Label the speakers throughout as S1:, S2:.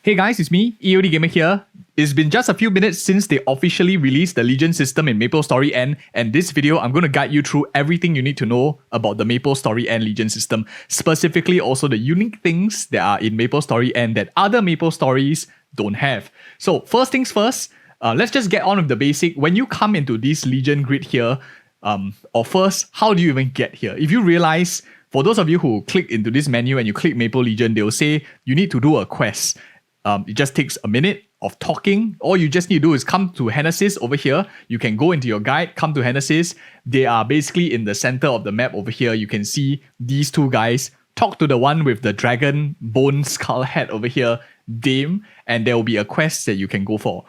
S1: Hey guys, it's me, EODGamer here. It's been just a few minutes since they officially released the Legion system in MaplestoryN, and this video I'm going to guide you through everything you need to know about the MaplestoryN Legion system, specifically also the unique things that are in MaplestoryN that other MapleStories don't have. So first things first, let's just get on with the basic. When you come into this Legion grid here, or first, how do you even get here? If you realize, for those of you who click into this menu and you click Maple Legion, they'll say you need to do a quest. It just takes a minute of talking. All you just need to do is come to Genesis over here. You can go into your guide, come to Genesis. They are basically in the center of the map over here. You can see these two guys. Talk to the one with the dragon bone skull head over here, Dame, and there will be a quest that you can go for.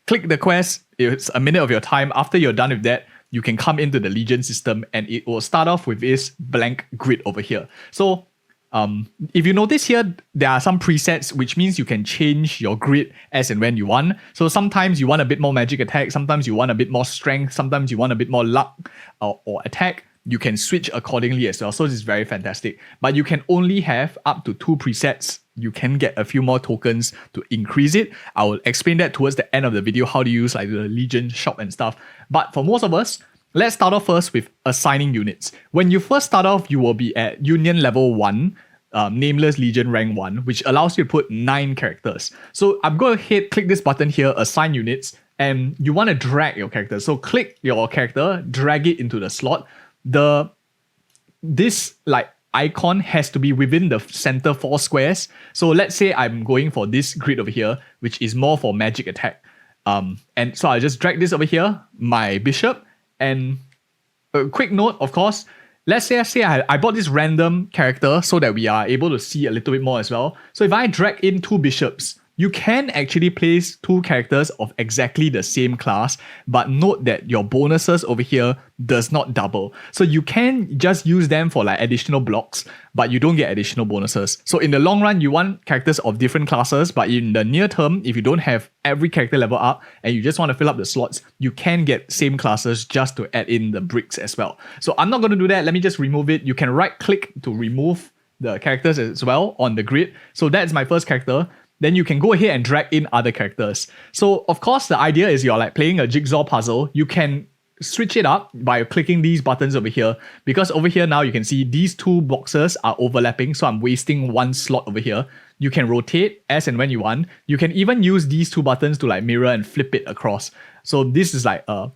S1: Click the quest. It's a minute of your time. After you're done with that, you can come into the Legion system and it will start off with this blank grid over here. So if you notice here, there are some presets, which means you can change your grid as and when you want. So sometimes you want a bit more magic attack, sometimes you want a bit more strength, sometimes you want a bit more luck or attack. You can switch accordingly as well. So this is very fantastic. But you can only have up to 2 presets. You can get a few more tokens to increase it. I will explain that towards the end of the video, how to use like the Legion shop and stuff. But for most of us, let's start off first with assigning units. When you first start off, you will be at Union level 1, Nameless Legion rank 1, which allows you to put 9 characters. So I'm going to hit click this button here, assign units, and you want to drag your character. So click your character, drag it into the slot. This like icon has to be within the center 4 squares. So let's say I'm going for this grid over here, which is more for magic attack. And so I just drag this over here, my bishop, and a quick note, of course, let's say I bought this random character so that we are able to see a little bit more as well. So if I drag in 2 bishops, you can actually place 2 characters of exactly the same class, but note that your bonuses over here does not double. So you can just use them for like additional blocks, but you don't get additional bonuses. So in the long run, you want characters of different classes, but in the near term, if you don't have every character level up and you just want to fill up the slots, you can get same classes just to add in the bricks as well. So I'm not going to do that. Let me just remove it. You can right click to remove the characters as well on the grid. So that's my first character. Then you can go ahead and drag in other characters. So of course, the idea is you're like playing a jigsaw puzzle. You can switch it up by clicking these buttons over here, because over here now you can see these 2 boxes are overlapping. So I'm wasting 1 slot over here. You can rotate as and when you want. You can even use these 2 buttons to like mirror and flip it across. So this is like a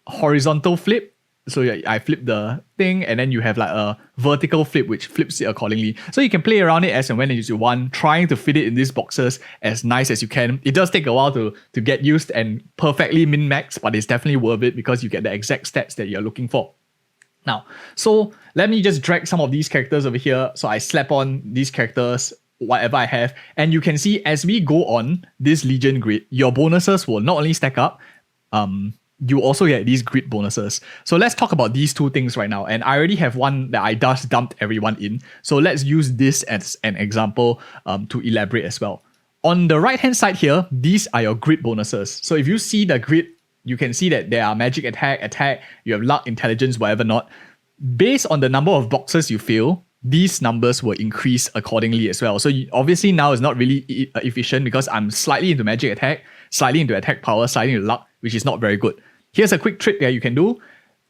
S1: horizontal flip. So I flip the thing and then you have like a vertical flip which flips it accordingly. So you can play around it as and when you want, trying to fit it in these boxes as nice as you can. It does take a while to get used and perfectly min-max, but it's definitely worth it because you get the exact stats that you're looking for. Now, so let me just drag some of these characters over here. So I slap on these characters, whatever I have. And you can see as we go on this Legion grid, your bonuses will not only stack up, you also get these grid bonuses. So let's talk about these 2 things right now. And I already have one that I just dumped everyone in. So let's use this as an example to elaborate as well. On the right hand side here, these are your grid bonuses. So if you see the grid, you can see that there are magic attack, you have luck, intelligence, whatever not. Based on the number of boxes you fill, these numbers will increase accordingly as well. So obviously now it's not really efficient because I'm slightly into magic attack, slightly into attack power, slightly into luck, which is not very good. Here's a quick trick that you can do.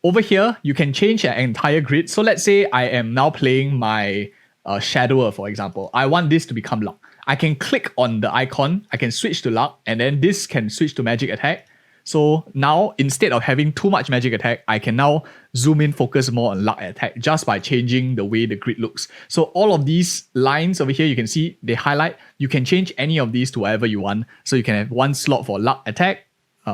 S1: Over here, you can change an entire grid. So let's say I am now playing my Shadower, for example. I want this to become luck. I can click on the icon, I can switch to luck, and then this can switch to magic attack. So now, instead of having too much magic attack, I can now zoom in, focus more on luck attack just by changing the way the grid looks. So all of these lines over here, you can see they highlight. You can change any of these to whatever you want. So you can have 1 slot for luck attack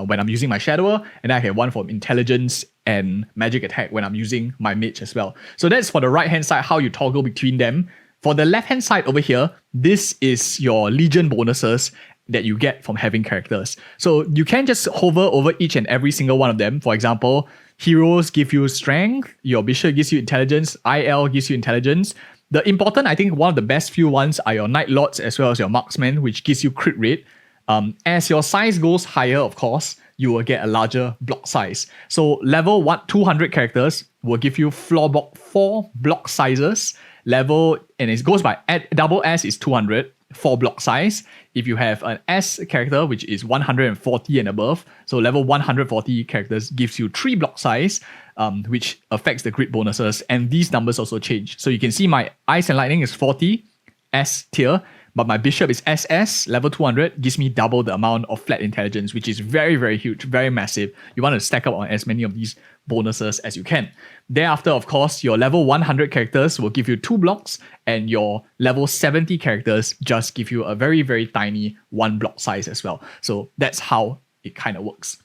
S1: when I'm using my Shadower, and I have 1 for intelligence and magic attack when I'm using my mage as well. So that's for the right hand side, how you toggle between them. For the left hand side over here, this is your Legion bonuses that you get from having characters. So you can just hover over each and every single one of them. For example, heroes give you strength, your bishop gives you intelligence, IL gives you intelligence. The important, I think one of the best few ones are your Night Lords as well as your Marksman, which gives you crit rate. As your size goes higher, of course, you will get a larger block size. So level 200 characters will give you 4 block sizes. And it goes by double S is 200, 4 block size. If you have an S character, which is 140 and above, so level 140 characters gives you 3 block size, which affects the grid bonuses. And these numbers also change. So you can see my Ice and Lightning is 40 S tier, but my Bishop is SS, level 200, gives me double the amount of flat intelligence, which is very, very huge, very massive. You want to stack up on as many of these bonuses as you can. Thereafter, of course, your level 100 characters will give you 2 blocks, and your level 70 characters just give you a very, very tiny 1 block size as well. So that's how it kind of works.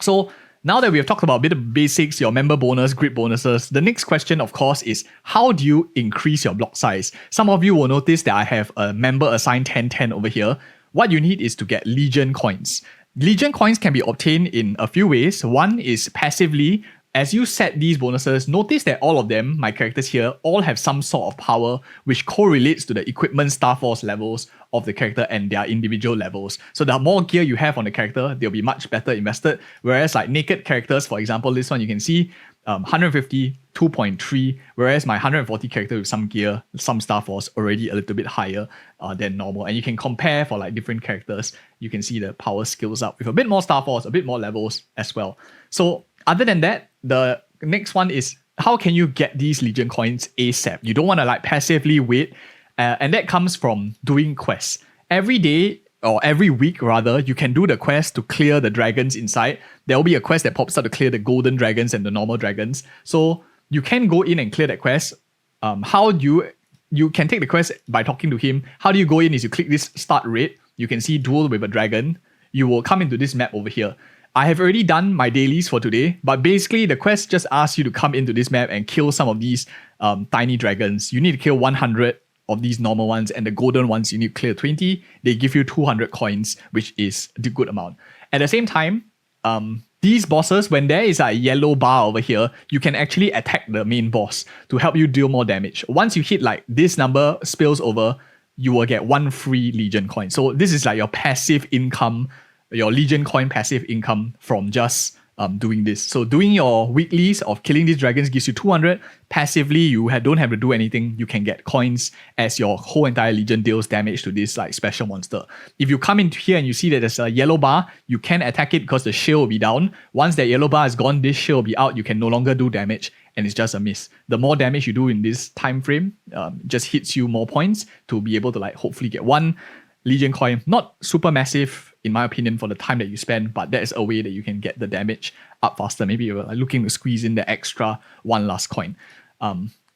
S1: So now that we have talked about a bit of basics, your member bonus, grid bonuses, the next question, of course, is how do you increase your block size? Some of you will notice that I have a member assigned 1010 over here. What you need is to get Legion coins. Legion coins can be obtained in a few ways. One is passively. As you set these bonuses, notice that all of them, my characters here, all have some sort of power which correlates to the equipment Star Force levels of the character and their individual levels. So the more gear you have on the character, they'll be much better invested. Whereas like naked characters, for example, this one you can see 150, 2.3, whereas my 140 character with some gear, some Star Force already a little bit higher than normal. And you can compare for like different characters. You can see the power scales up with a bit more Star Force, a bit more levels as well. So other than that, the next one is how can you get these Legion coins ASAP? You don't want to like passively wait. And that comes from doing quests. Every day, or every week rather, you can do the quest to clear the dragons inside. There will be a quest that pops up to clear the golden dragons and the normal dragons. So you can go in and clear that quest. How do you can take the quest by talking to him. How do you go in is you click this start raid. You can see duel with a dragon. You will come into this map over here. I have already done my dailies for today, but basically the quest just asks you to come into this map and kill some of these tiny dragons. You need to kill 100 of these normal ones, and the golden ones you need to clear 20. They give you 200 coins, which is the good amount. At the same time, these bosses, when there is a yellow bar over here, you can actually attack the main boss to help you deal more damage. Once you hit like this number spills over, you will get 1 free Legion coin. So this is like your passive income, your Legion coin passive income from just doing this. So doing your weeklies of killing these dragons gives you 200. Passively, you don't have to do anything. You can get coins as your whole entire Legion deals damage to this like special monster. If you come into here and you see that there's a yellow bar, you can attack it because the shield will be down. Once that yellow bar is gone, this shield will be out. You can no longer do damage, and it's just a miss. The more damage you do in this time frame, just hits you more points to be able to like hopefully get 1 Legion coin. Not super massive in my opinion for the time that you spend, but that is a way that you can get the damage up faster. Maybe you're like looking to squeeze in the extra 1 last coin.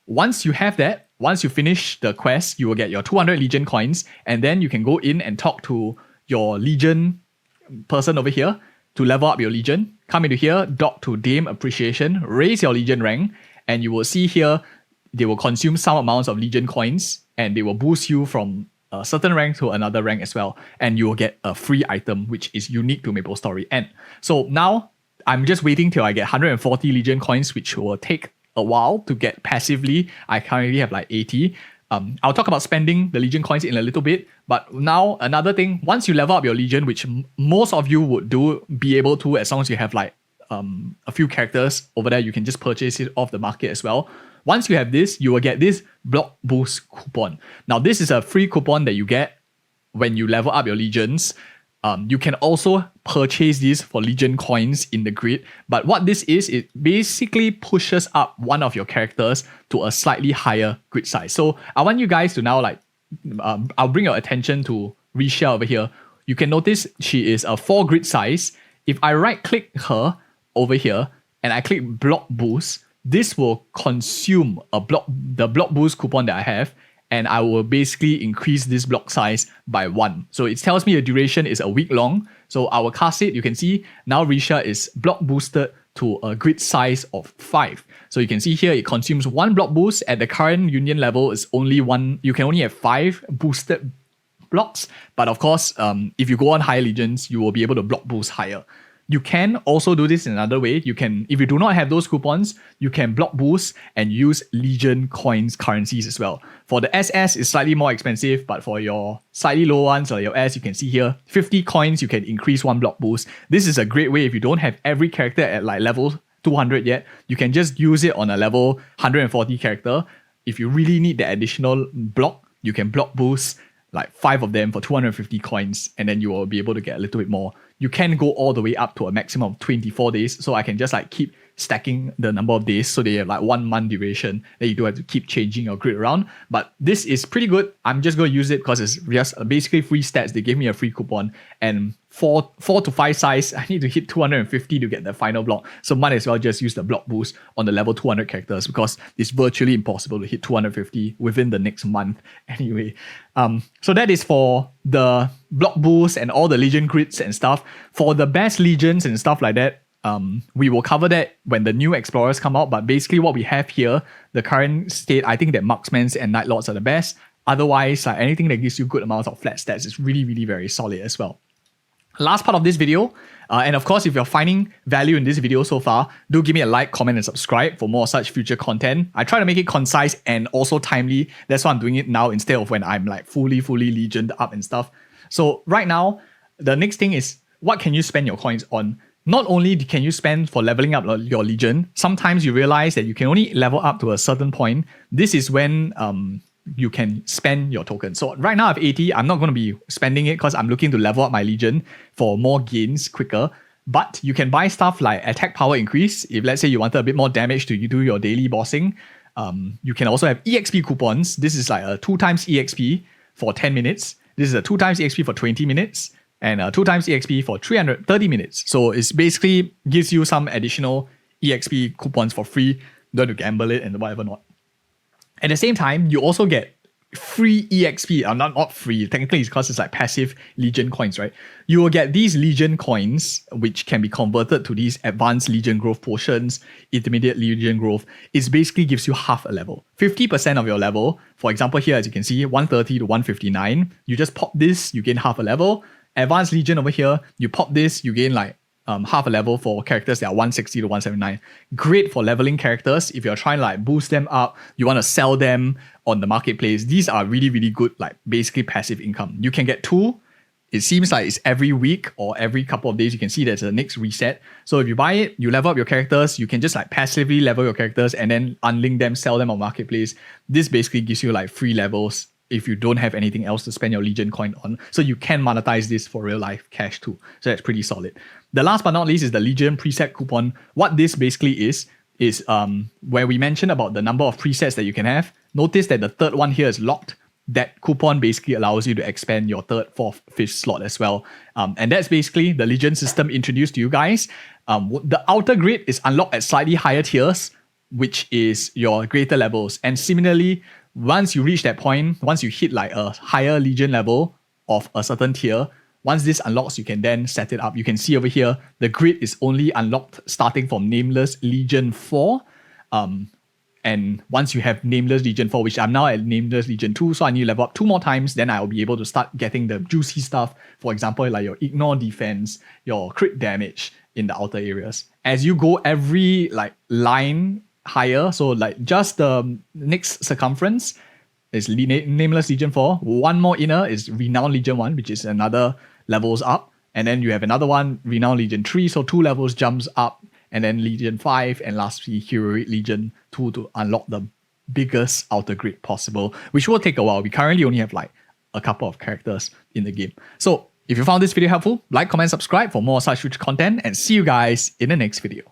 S1: Once you have that, once you finish the quest, you will get your 200 Legion coins, and then you can go in and talk to your Legion person over here to level up your Legion. Come into here, dock to Dame Appreciation, raise your Legion rank, and you will see here they will consume some amounts of Legion coins, and they will boost you from a certain rank to another rank as well, and you will get a free item which is unique to MaplestoryN. So now I'm just waiting till I get 140 Legion coins, which will take a while to get passively. I currently have like 80. I'll talk about spending the Legion coins in a little bit, but now another thing, once you level up your Legion, which most of you would be able to as long as you have like a few characters over there, you can just purchase it off the market as well. Once you have this, you will get this block boost coupon. Now, this is a free coupon that you get when you level up your Legions. You can also purchase these for Legion coins in the grid. But what this is, it basically pushes up one of your characters to a slightly higher grid size. So I want you guys to now I'll bring your attention to Risha over here. You can notice she is a 4 grid size. If I right click her over here and I click block boost, this will consume the block boost coupon that I have, and I will basically increase this block size by 1. So it tells me the duration is a week long. So I will cast it. You can see now Risha is block boosted to a grid size of 5. So you can see here it consumes 1 block boost. At the current union level, is only 1. You can only have 5 boosted blocks. But of course, if you go on higher Legions, you will be able to block boost higher. You can also do this in another way. You can, if you do not have those coupons, you can block boost and use Legion coins currencies as well. For the SS, it's slightly more expensive, but for your slightly low ones or your S, you can see here, 50 coins, you can increase 1 block boost. This is a great way if you don't have every character at like level 200 yet. You can just use it on a level 140 character. If you really need the additional block, you can block boost like 5 of them for 250 coins, and then you will be able to get a little bit more. You can go all the way up to a maximum of 24 days, so I can just like keep stacking the number of days, so they have like 1 month duration that you don't have to keep changing your grid around. But this is pretty good. I'm just going to use it because it's just basically free stats. They gave me a free coupon, and 4 to 5 size, I need to hit 250 to get the final block, so might as well just use the block boost on the level 200 characters, because it's virtually impossible to hit 250 within the next month anyway. So that is for the block boost and all the legion grids and stuff. For the best legions and stuff like that, we will cover that when the new explorers come out. But basically what we have here, the current state, I think that marksmen and night lords are the best. Otherwise, like anything that gives you good amounts of flat stats is really, really very solid as well. Last part of this video, and of course, if you're finding value in this video so far, do give me a like, comment, and subscribe for more such future content. I try to make it concise and also timely. That's why I'm doing it now instead of when I'm like fully legioned up and stuff. So right now, the next thing is, what can you spend your coins on? Not only can you spend for leveling up your legion, sometimes you realize that you can only level up to a certain point. This is when you can spend your tokens. So right now I have 80. I'm not going to be spending it because I'm looking to level up my legion for more gains quicker. But you can buy stuff like attack power increase. If let's say you wanted a bit more damage to do your daily bossing, you can also have EXP coupons. This is like a 2 times EXP for 10 minutes. This is a 2 times EXP for 20 minutes. And 2 times EXP for 330 minutes. So it's basically gives you some additional EXP coupons for free. You don't have to gamble it and whatever not. At the same time, you also get free EXP. Not free. Technically, it's because it's like passive Legion coins, right? You will get these Legion coins, which can be converted to these advanced Legion growth potions, intermediate Legion growth. It basically gives you half a level. 50% of your level. For example, here, as you can see, 130 to 159. You just pop this, you gain half a level. Advanced Legion over here, you pop this, you gain like half a level for characters that are 160 to 179. Great for leveling characters. If you're trying to like boost them up, you want to sell them on the marketplace. These are really, really good, like basically passive income. You can get 2. It seems like it's every week or every couple of days. You can see there's a next reset. So if you buy it, you level up your characters, you can just like passively level your characters and then unlink them, sell them on marketplace. This basically gives you like free levels if you don't have anything else to spend your Legion coin on. So you can monetize this for real life cash too. So that's pretty solid. The last but not least is the Legion preset coupon. What this basically is where we mentioned about the number of presets that you can have. Notice that the third one here is locked. That coupon basically allows you to expand your 3rd, 4th, 5th slot as well. And that's basically the Legion system introduced to you guys. The outer grid is unlocked at slightly higher tiers, which is your greater levels. And similarly, once you reach that point, once you hit like a higher Legion level of a certain tier, once this unlocks, you can then set it up. You can see over here, the grid is only unlocked starting from Nameless Legion 4. And once you have Nameless Legion 4, which I'm now at Nameless Legion 2, so I need to level up 2 more times, then I'll be able to start getting the juicy stuff. For example, like your Ignore defense, your crit damage in the outer areas. As you go every like line higher, so like just the next circumference is Nameless Legion 4. 1 more inner is Renowned Legion 1, which is another levels up. And then you have another one, Renowned Legion 3, so 2 levels jumps up. And then Legion 5, and lastly, Heroic Legion 2 to unlock the biggest outer grid possible, which will take a while. We currently only have like a couple of characters in the game. So if you found this video helpful, like, comment, subscribe for more such future content, and see you guys in the next video.